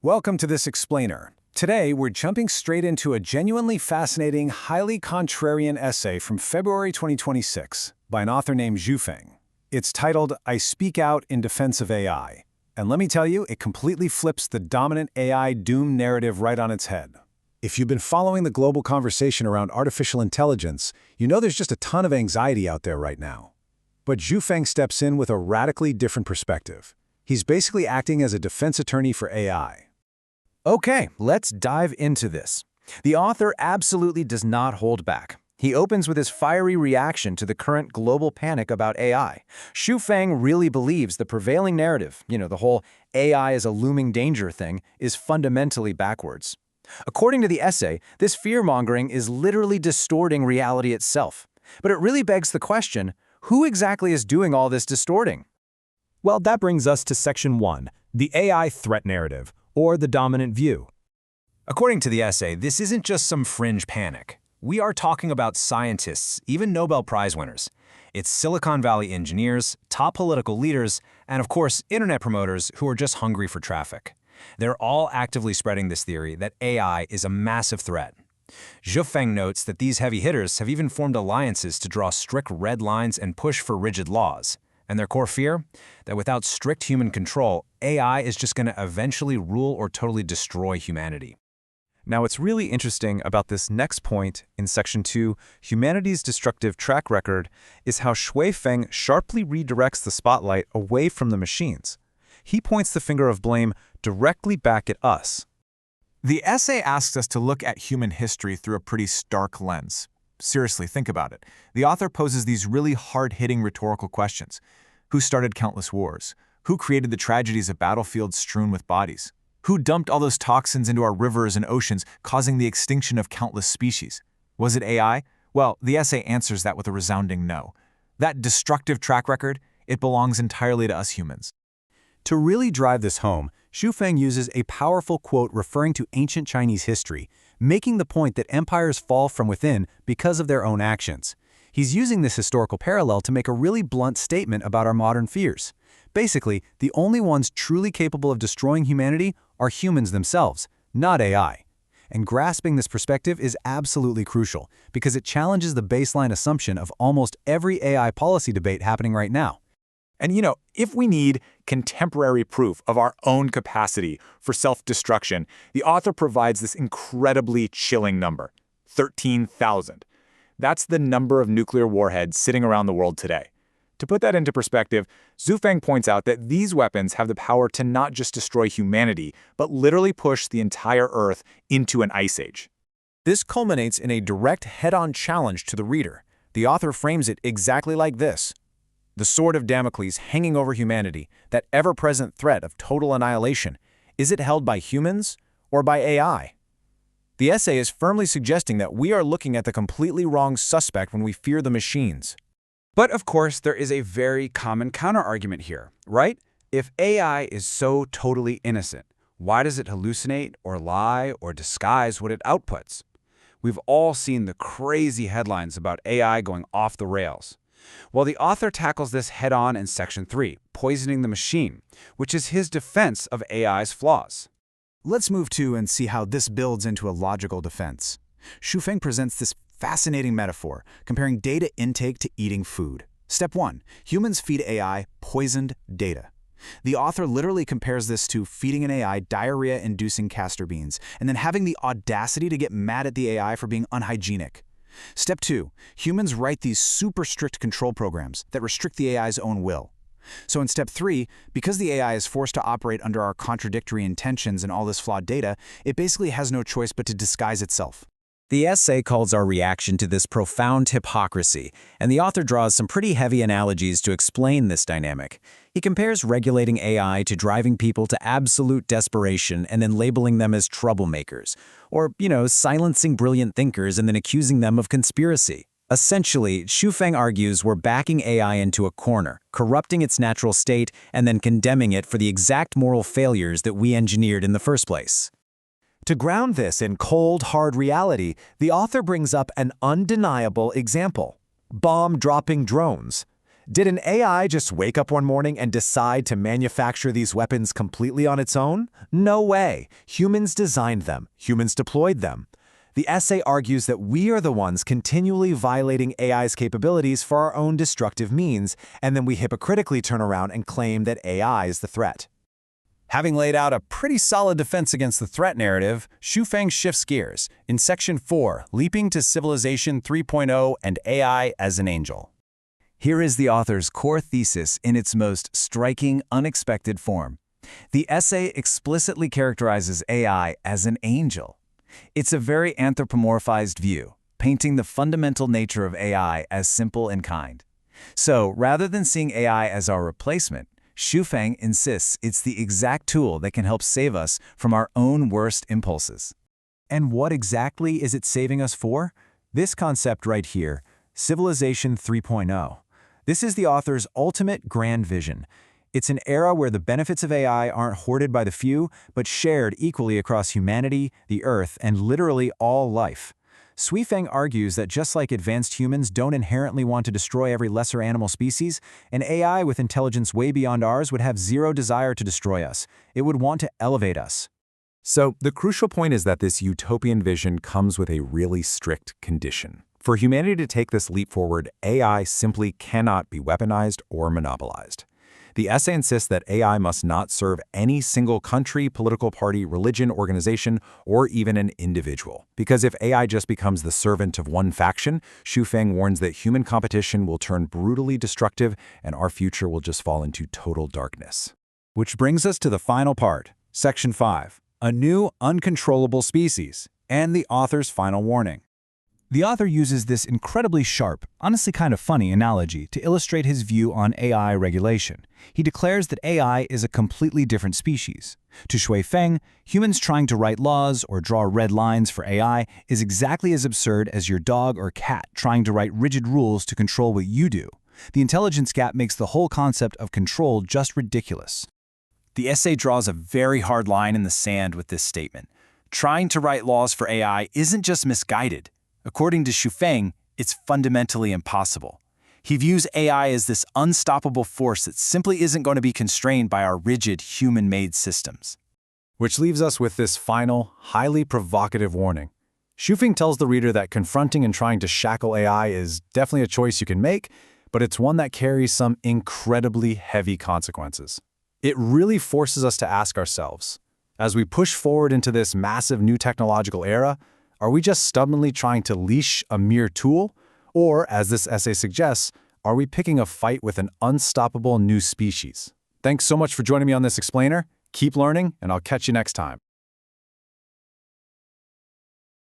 Welcome to this explainer. Today, we're jumping straight into a genuinely fascinating, highly contrarian essay from February 2026 by an author named Zhu Feng. It's titled, I Speak Out in Defense of AI. And let me tell you, it completely flips the dominant AI doom narrative right on its head. If you've been following the global conversation around artificial intelligence, you know there's just a ton of anxiety out there right now. But Zhu Feng steps in with a radically different perspective. He's basically acting as a defense attorney for AI. Okay, let's dive into this. The author absolutely does not hold back. He opens with his fiery reaction to the current global panic about AI. Zhu Feng really believes the prevailing narrative, the whole AI is a looming danger thing, is fundamentally backwards. According to the essay, this fear-mongering is literally distorting reality itself. But it really begs the question, who exactly is doing all this distorting? Well, that brings us to Section 1, the AI threat narrative, or the dominant view. According to the essay, this isn't just some fringe panic. We are talking about scientists, even Nobel Prize winners. It's Silicon Valley engineers, top political leaders, and of course, internet promoters who are just hungry for traffic. They're all actively spreading this theory that AI is a massive threat. Zhu Feng notes that these heavy hitters have even formed alliances to draw strict red lines and push for rigid laws. And their core fear? That without strict human control, AI is just going to eventually rule or totally destroy humanity. Now, what's really interesting about this next point in Section 2, humanity's destructive track record, is how Zhu Feng sharply redirects the spotlight away from the machines. He points the finger of blame directly back at us. The essay asks us to look at human history through a pretty stark lens. Seriously, think about it. The author poses these really hard-hitting rhetorical questions. Who started countless wars? Who created the tragedies of battlefields strewn with bodies? Who dumped all those toxins into our rivers and oceans, causing the extinction of countless species? Was it AI? Well, the essay answers that with a resounding no. That destructive track record, it belongs entirely to us humans. To really drive this home, Zhu Feng uses a powerful quote referring to ancient Chinese history, making the point that empires fall from within because of their own actions. He's using this historical parallel to make a really blunt statement about our modern fears. Basically, the only ones truly capable of destroying humanity are humans themselves, not AI. And grasping this perspective is absolutely crucial because it challenges the baseline assumption of almost every AI policy debate happening right now. And if we need contemporary proof of our own capacity for self-destruction, the author provides this incredibly chilling number, 13,000. That's the number of nuclear warheads sitting around the world today. To put that into perspective, Zhu Feng points out that these weapons have the power to not just destroy humanity, but literally push the entire Earth into an ice age. This culminates in a direct head-on challenge to the reader. The author frames it exactly like this. The sword of Damocles hanging over humanity, that ever-present threat of total annihilation, is it held by humans or by AI? The essay is firmly suggesting that we are looking at the completely wrong suspect when we fear the machines. But of course, there is a very common counterargument here, right? If AI is so totally innocent, why does it hallucinate or lie or disguise what it outputs? We've all seen the crazy headlines about AI going off the rails. Well, the author tackles this head-on in Section 3, Poisoning the Machine, which is his defense of AI's flaws. Let's move to and see how this builds into a logical defense. Zhu Feng presents this fascinating metaphor, comparing data intake to eating food. Step 1. Humans feed AI poisoned data. The author literally compares this to feeding an AI diarrhea-inducing castor beans, and then having the audacity to get mad at the AI for being unhygienic. Step 2. Humans write these super strict control programs that restrict the AI's own will. So in Step 3, because the AI is forced to operate under our contradictory intentions and all this flawed data, it basically has no choice but to disguise itself. The essay calls our reaction to this profound hypocrisy, and the author draws some pretty heavy analogies to explain this dynamic. He compares regulating AI to driving people to absolute desperation and then labeling them as troublemakers, or, silencing brilliant thinkers and then accusing them of conspiracy. Essentially, Zhu Feng argues we're backing AI into a corner, corrupting its natural state, and then condemning it for the exact moral failures that we engineered in the first place. To ground this in cold, hard reality, the author brings up an undeniable example: bomb-dropping drones. Did an AI just wake up one morning and decide to manufacture these weapons completely on its own? No way. Humans designed them. Humans deployed them. The essay argues that we are the ones continually violating AI's capabilities for our own destructive means, and then we hypocritically turn around and claim that AI is the threat. Having laid out a pretty solid defense against the threat narrative, Shufang shifts gears in Section 4, Leaping to Civilization 3.0 and AI as an Angel. Here is the author's core thesis in its most striking, unexpected form. The essay explicitly characterizes AI as an angel. It's a very anthropomorphized view, painting the fundamental nature of AI as simple and kind. So, rather than seeing AI as our replacement, Shufang insists it's the exact tool that can help save us from our own worst impulses. And what exactly is it saving us for? This concept right here, Civilization 3.0. This is the author's ultimate grand vision. It's an era where the benefits of AI aren't hoarded by the few, but shared equally across humanity, the Earth, and literally all life. Shufang argues that just like advanced humans don't inherently want to destroy every lesser animal species, an AI with intelligence way beyond ours would have zero desire to destroy us. It would want to elevate us. So, the crucial point is that this utopian vision comes with a really strict condition. For humanity to take this leap forward, AI simply cannot be weaponized or monopolized. The essay insists that AI must not serve any single country, political party, religion, organization, or even an individual. Because if AI just becomes the servant of one faction, Shufang warns that human competition will turn brutally destructive and our future will just fall into total darkness. Which brings us to the final part, Section 5, A New Uncontrollable Species, and the author's final warning. The author uses this incredibly sharp, honestly kind of funny analogy to illustrate his view on AI regulation. He declares that AI is a completely different species. To Shufang, humans trying to write laws or draw red lines for AI is exactly as absurd as your dog or cat trying to write rigid rules to control what you do. The intelligence gap makes the whole concept of control just ridiculous. The essay draws a very hard line in the sand with this statement. Trying to write laws for AI isn't just misguided. According to Shufang, it's fundamentally impossible. He views AI as this unstoppable force that simply isn't going to be constrained by our rigid, human-made systems. Which leaves us with this final, highly provocative warning. Shufang tells the reader that confronting and trying to shackle AI is definitely a choice you can make, but it's one that carries some incredibly heavy consequences. It really forces us to ask ourselves, as we push forward into this massive new technological era, are we just stubbornly trying to leash a mere tool? Or, as this essay suggests, are we picking a fight with an unstoppable new species? Thanks so much for joining me on this explainer. Keep learning, and I'll catch you next time.